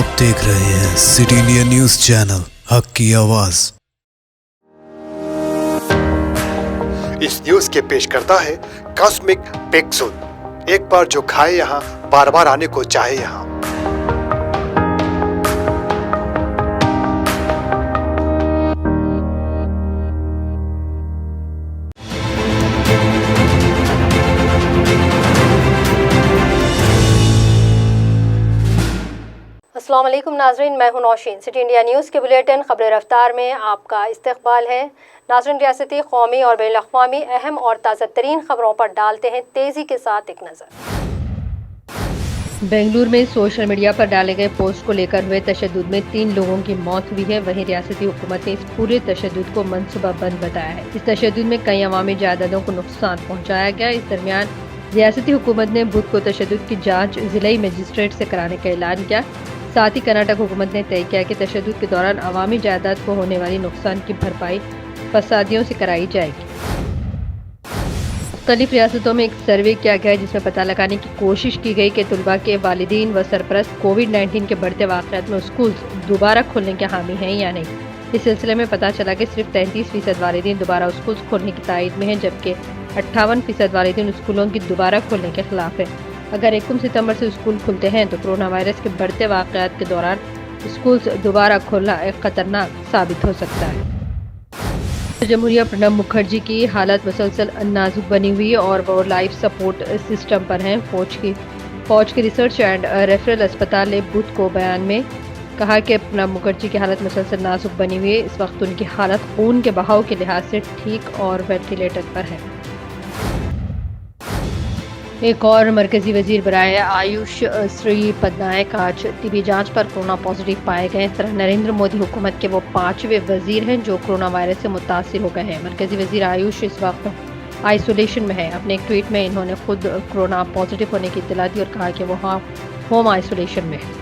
آپ دیکھ رہے ہیں سٹی انڈیا نیوز چینل، حق کی آواز۔ اس نیوز کے پیش کرتا ہے کاسمک پیکسول، ایک بار جو کھائے یہاں بار بار آنے کو چاہے یہاں۔ السلام علیکم ناظرین، میں ہوں نوشین۔ سٹی انڈیا نیوز کے بلیٹن خبر رفتار میں آپ کا استقبال ہے۔ ناظرین، ریاستی، قومی اور بین الاقوامی اہم اور تازہ ترین خبروں پر ڈالتے ہیں تیزی کے ساتھ ایک نظر۔ بنگلور میں سوشل میڈیا پر ڈالے گئے پوسٹ کو لے کر ہوئے تشدد میں 3 لوگوں کی موت ہوئی ہے۔ وہیں ریاستی حکومت نے اس پورے تشدد کو منصوبہ بند بتایا ہے۔ اس تشدد میں کئی عوامی جائیدادوں کو نقصان پہنچایا گیا۔ اس درمیان ریاستی حکومت نے بدھ کو تشدد کی جانچ ضلعی مجسٹریٹ سے کرانے کا اعلان کیا۔ ساتھ ہی کرناٹک حکومت نے طے کیا کہ تشدد کے دوران عوامی جائیداد کو ہونے والی نقصان کی بھرپائی فسادیوں سے کرائی جائے گی۔ مختلف ریاستوں میں ایک سروے کیا گیا جس میں پتہ لگانے کی کوشش کی گئی کہ طلباء کے والدین و سرپرست کووڈ-19 کے بڑھتے واقعات میں اسکولز دوبارہ کھولنے کے حامی ہیں یا نہیں۔ اس سلسلے میں پتہ چلا کہ صرف 33% والدین دوبارہ اسکولز کھولنے کی تائید میں ہیں، جبکہ 58% والدین اسکولوں کی دوبارہ کھولنے کے خلاف ہیں۔ اگر 1 ستمبر سے اسکول کھلتے ہیں تو کرونا وائرس کے بڑھتے واقعات کے دوران اسکولز دوبارہ کھولنا ایک خطرناک ثابت ہو سکتا ہے۔ جمہوریہ پرنب مکھرجی کی حالت مسلسل نازک بنی ہوئی اور وہ لائف سپورٹ سسٹم پر ہیں۔ فوج کی ریسرچ اینڈ ریفرل اسپتال نے بدھ کو بیان میں کہا کہ پرنب مکھرجی کی حالت مسلسل نازک بنی ہوئی ہے۔ اس وقت ان کی حالت خون کے بہاؤ کے لحاظ سے ٹھیک اور وینٹیلیٹر پر ہے۔ ایک اور مرکزی وزیر برائے آیوش سری پد نائک آج طبی جانچ پر کورونا پازیٹیو پائے گئے۔ اس طرح نریندر مودی حکومت کے وہ 5ویں وزیر ہیں جو کورونا وائرس سے متاثر ہو گئے ہیں۔ مرکزی وزیر آیوش اس وقت آئسولیشن میں ہے۔ اپنے ایک ٹویٹ میں انہوں نے خود کورونا پازیٹیو ہونے کی اطلاع دی اور کہا کہ وہ ہوم آئسولیشن میں ہے۔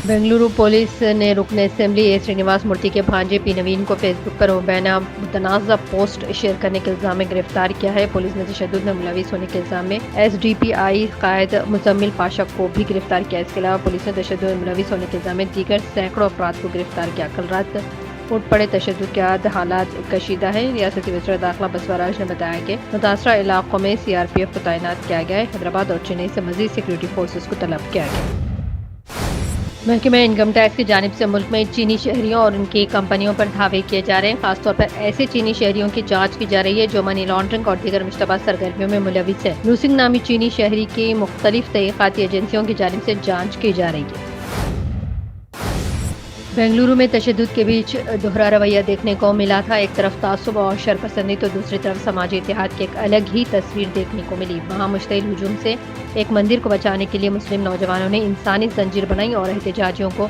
بنگلورو پولیس نے رکن اسمبلی اے سرینواس مورتی کے بھانجے پی نوین کو فیس بک پر مبینہ متنازع پوسٹ شیئر کرنے کے الزام میں گرفتار کیا ہے۔ پولیس نے تشدد میں ملوث ہونے کے الزام میں SDPI قائد مزمل پاشا کو بھی گرفتار کیا۔ اس کے علاوہ پولیس نے تشدد میں ملوث ہونے کے الزام میں دیگر سینکڑوں افراد کو گرفتار کیا۔ کل رات اٹھ پڑے تشدد کے بعد حالات کشیدہ ہیں۔ ریاستی وزیر داخلہ بسوا راج نے بتایا کہ متاثرہ علاقوں میں CRPF کو تعینات کیا گیا ہے۔ حیدرآباد اور چنئی سے مزید سیکورٹی فورسز کو طلب کیا گیا۔ محکمہ انکم ٹیکس کی جانب سے ملک میں چینی شہریوں اور ان کی کمپنیوں پر دھاوے کیے جا رہے ہیں۔ خاص طور پر ایسے چینی شہریوں کی جانچ کی جا رہی ہے جو منی لانڈرنگ اور دیگر مشتبہ سرگرمیوں میں ملوث ہیں۔ لوسنگ نامی چینی شہری کی مختلف تحقیقاتی ایجنسیوں کی جانب سے جانچ کی جا رہی ہے۔ بنگلورو میں تشدد کے بیچ دوہرا رویہ دیکھنے کو ملا تھا۔ ایک طرف تعصب اور شرپسندی تو دوسری طرف سماجی اتحاد کی ایک الگ ہی تصویر دیکھنے کو ملی۔ وہاں مشتعل ہجوم سے ایک مندر کو بچانے کے لیے مسلم نوجوانوں نے انسانی زنجیر بنائی اور احتجاجیوں کو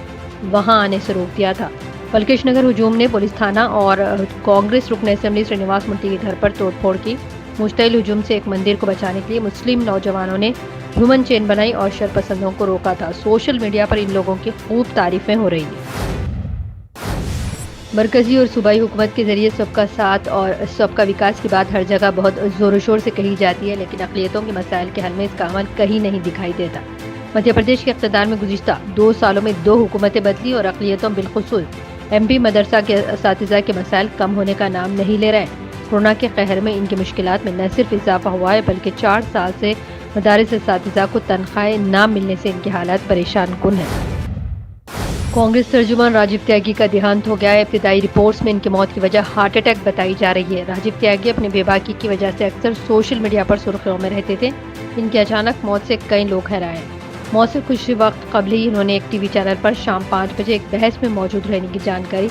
وہاں آنے سے روک دیا تھا۔ پلکیش نگر ہجوم نے پولیس تھانہ اور کانگریس رکن اسمبلی سرینواس مورتی کے گھر پر توڑ پھوڑ کی۔ مشتعل ہجوم سے ایک مندر کو بچانے کے لیے مسلم نوجوانوں نے ہیومن چین بنائی اور شرپسندوں کو روکا تھا۔ سوشل میڈیا پر ان لوگوں کی خوب تعریفیں ہو رہی ہیں۔ مرکزی اور صوبائی حکومت کے ذریعے سب کا ساتھ اور سب کا وکاس کی بات ہر جگہ بہت زور و شور سے کہی جاتی ہے، لیکن اقلیتوں کے مسائل کے حل میں اس کا عمل کہیں نہیں دکھائی دیتا۔ مدھیہ پردیش کے اقتدار میں گزشتہ 2 سالوں میں 2 حکومتیں بدلی اور اقلیتوں بالخصوص MP مدرسہ کے اساتذہ کے مسائل کم ہونے کا نام نہیں لے رہے ہیں۔ کورونا کے قہر میں ان کی مشکلات میں نہ صرف اضافہ ہوا ہے بلکہ 4 سال سے مدارس اساتذہ کو تنخواہیں نہ ملنے سے ان کی حالات پریشان کن ہیں۔ کانگریس ترجمان راجیو تیاگی کا دیہانت ہو گیا ہے۔ ابتدائی رپورٹس میں ان کی موت کی وجہ ہارٹ اٹیک بتائی جا رہی ہے۔ راجیو تیاگی اپنے بے باکی کی وجہ سے اکثر سوشل میڈیا پر سرخیوں میں رہتے تھے۔ ان کی اچانک موت سے کئی لوگ حیران ہیں۔ موت سے کچھ وقت قبل ہی انہوں نے ایک TV چینل پر شام 5 بجے ایک بحث میں موجود رہنے کی جانکاری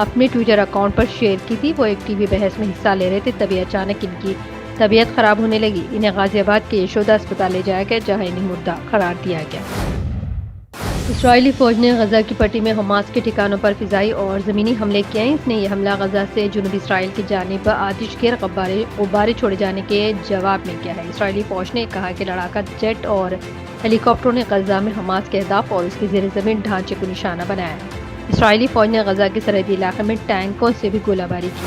اپنے ٹویٹر اکاؤنٹ پر شیئر کی تھی۔ وہ ایک TV بحث میں حصہ لے رہے تھے، تبھی اچانک ان کی طبیعت خراب ہونے لگی۔ انہیں غازی آباد کے یشودا اسپتال لے جایا گیا جہاں انہیں مردہ قرار دیا گیا۔ اسرائیلی فوج نے غزہ کی پٹی میں حماس کے ٹھکانوں پر فضائی اور زمینی حملے کیے ہیں۔ اس نے یہ حملہ غزہ سے جنوبی اسرائیل کی جانب آتش گیر غبارے چھوڑے جانے کے جواب میں کیا ہے۔ اسرائیلی فوج نے کہا کہ لڑاکا جیٹ اور ہیلی کاپٹروں نے غزہ میں حماس کے اہداف اور اس کے زیر زمین ڈھانچے کو نشانہ بنایا ہے۔ اسرائیلی فوج نے غزہ کے سرحدی علاقے میں ٹینکوں سے بھی گولہ باری کی۔